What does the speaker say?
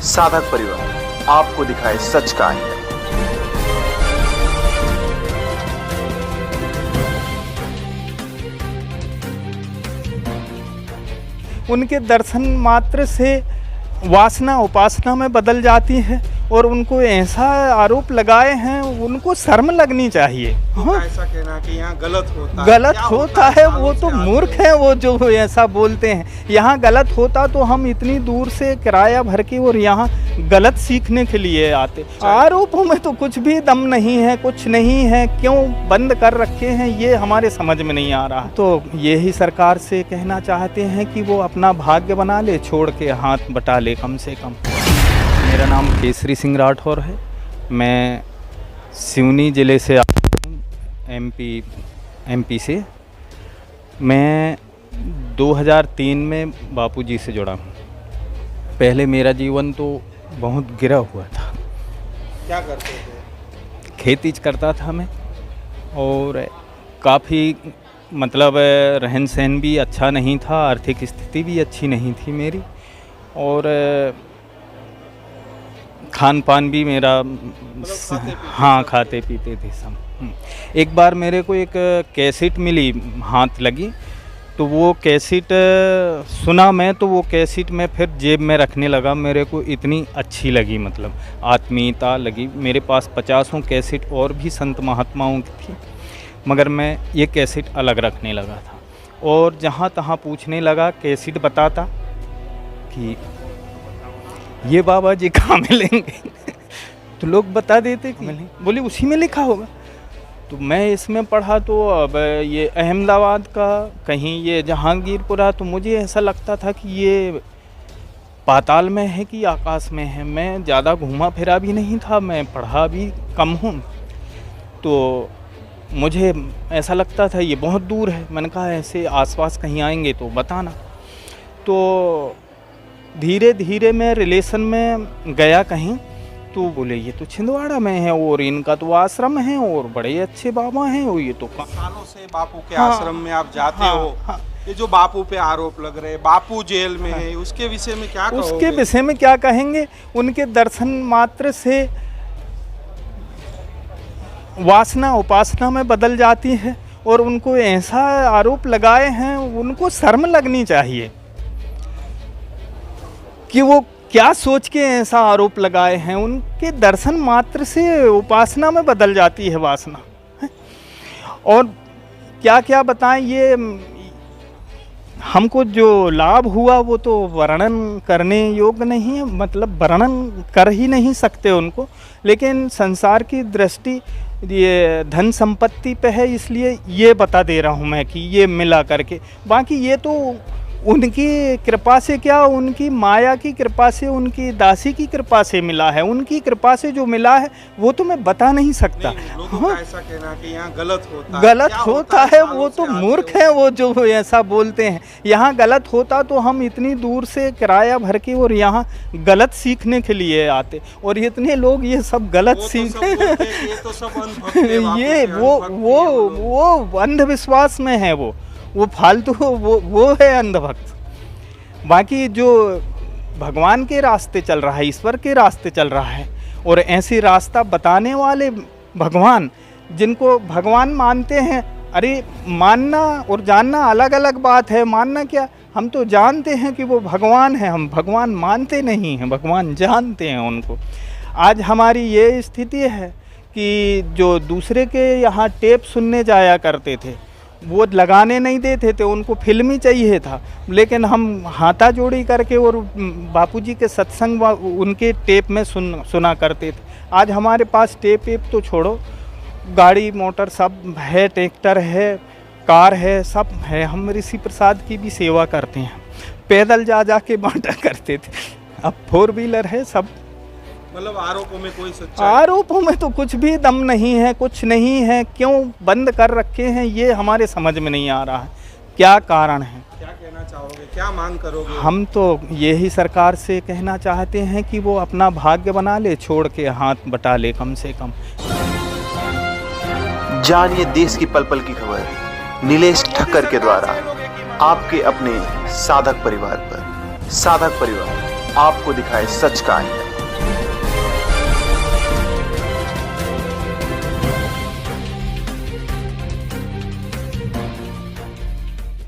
साधक परिवार आपको दिखाए सच का आईना। उनके दर्शन मात्र से वासना उपासना में बदल जाती है और उनको ऐसा आरोप लगाए हैं, उनको शर्म लगनी चाहिए। हाँ? ऐसा कहना कि यहाँ गलत होता है वो तो मूर्ख है वो जो ऐसा बोलते हैं। यहाँ गलत होता तो हम इतनी दूर से किराया भर के और यहाँ गलत सीखने के लिए आते। आरोपों में तो कुछ भी दम नहीं है, कुछ नहीं है, क्यों बंद कर रखे हैं ये हमारे समझ में नहीं आ रहा। तो यही सरकार से कहना चाहते हैं कि वो अपना भाग्य बना ले, छोड़ के हाथ बटा ले कम से कम। मेरा नाम केसरी सिंह राठौर है। मैं सिवनी ज़िले से आता हूँ, एमपी से। मैं 2003 में बापूजी से जुड़ा हूँ। पहले मेरा जीवन तो बहुत गिरा हुआ था। क्या करते थे? खेती करता था मैं, और काफ़ी मतलब रहन सहन भी अच्छा नहीं था, आर्थिक स्थिति भी अच्छी नहीं थी मेरी, और खान पान भी मेरा हाँ खाते पीते थे सब। एक बार मेरे को एक कैसेट मिली, हाथ लगी, तो वो कैसेट सुना मैं, तो वो कैसेट मैं फिर जेब में रखने लगा। मेरे को इतनी अच्छी लगी, मतलब आत्मीयता लगी। मेरे पास 50 कैसेट और भी संत महात्माओं की थी, मगर मैं ये कैसेट अलग रखने लगा था। और जहाँ तहाँ पूछने लगा, कैसेट बताता कि ये बाबा जी कहाँ मिलेंगे तो लोग बता देते कि बोले उसी में लिखा होगा। तो मैं इसमें पढ़ा तो अब ये अहमदाबाद का, कहीं ये जहांगीरपुरा, तो मुझे ऐसा लगता था कि ये पाताल में है कि आकाश में है। मैं ज़्यादा घूमा फिरा भी नहीं था, मैं पढ़ा भी कम हूँ, तो मुझे ऐसा लगता था ये बहुत दूर है। मैंने कहा ऐसे आसपास कहीं आएंगे तो बताना। तो धीरे धीरे मैं रिलेशन में गया कहीं, तो बोले ये तो छिंदवाड़ा में है और इनका तो आश्रम है और बड़े अच्छे बाबा हैं, और ये तो सालों से बापू के आश्रम में आप जाते हो। ये जो बापू पे आरोप लग रहे, बापू जेल में है, उसके विषय में क्या कहोगे? उसके विषय में क्या कहेंगे? उनके दर्शन मात्र से वासना उपासना में बदल जाती है और उनको ऐसा आरोप लगाए हैं, उनको शर्म लगनी चाहिए कि वो क्या सोच के ऐसा आरोप लगाए हैं। उनके दर्शन मात्र से उपासना में बदल जाती है वासना। और क्या क्या बताएं, ये हमको जो लाभ हुआ वो तो वर्णन करने योग्य नहीं है, मतलब वर्णन कर ही नहीं सकते उनको। लेकिन संसार की दृष्टि ये धन संपत्ति पे है, इसलिए ये बता दे रहा हूँ मैं कि ये मिला करके। बाकी ये तो उनकी कृपा से, क्या उनकी माया की कृपा से, उनकी दासी की कृपा से मिला है। उनकी कृपा से जो मिला है वो तो मैं बता नहीं सकता। लोगों का ऐसा कहना कि यहाँ गलत होता है वो तो मूर्ख है वो जो ऐसा बोलते हैं। यहाँ गलत होता तो हम इतनी दूर से किराया भर के और यहाँ गलत सीखने के लिए आते, और इतने लोग ये सब गलत सीखते ये वो अंधविश्वास में है, वो फालतू, वो है अंधभक्त। बाकी जो भगवान के रास्ते चल रहा है, ईश्वर के रास्ते चल रहा है, और ऐसे रास्ता बताने वाले भगवान, जिनको भगवान मानते हैं, अरे मानना और जानना अलग अलग बात है। मानना क्या, हम तो जानते हैं कि वो भगवान है, हम भगवान मानते नहीं हैं, भगवान जानते हैं उनको। आज हमारी ये स्थिति है कि जो दूसरे के यहाँ टेप सुनने जाया करते थे, वो लगाने नहीं देते थे, उनको फिल्म ही चाहिए था। लेकिन हम हाथा जोड़ी करके और बापूजी के सत्संग उनके टेप में सुना करते थे। आज हमारे पास टेप तो छोड़ो, गाड़ी मोटर सब है, ट्रैक्टर है, कार है, सब है। हम ऋषि प्रसाद की भी सेवा करते हैं, पैदल जा के बांटा करते थे, अब 4 व्हीलर है सब। मतलब आरोपों में कोई सच्चाई? आरोपों में तो कुछ भी दम नहीं है, कुछ नहीं है, क्यों बंद कर रखे हैं ये हमारे समझ में नहीं आ रहा है। क्या कारण है? क्या कहना चाहोगे, क्या मांग करोगे? हम तो यही सरकार से कहना चाहते हैं कि वो अपना भाग्य बना ले, छोड़ के हाथ बटा ले कम से कम। जानिए देश की पल पल की खबर नीलेश ठक्कर के द्वारा आपके अपने साधक परिवार पर। साधक परिवार आपको दिखाए सच का आईना।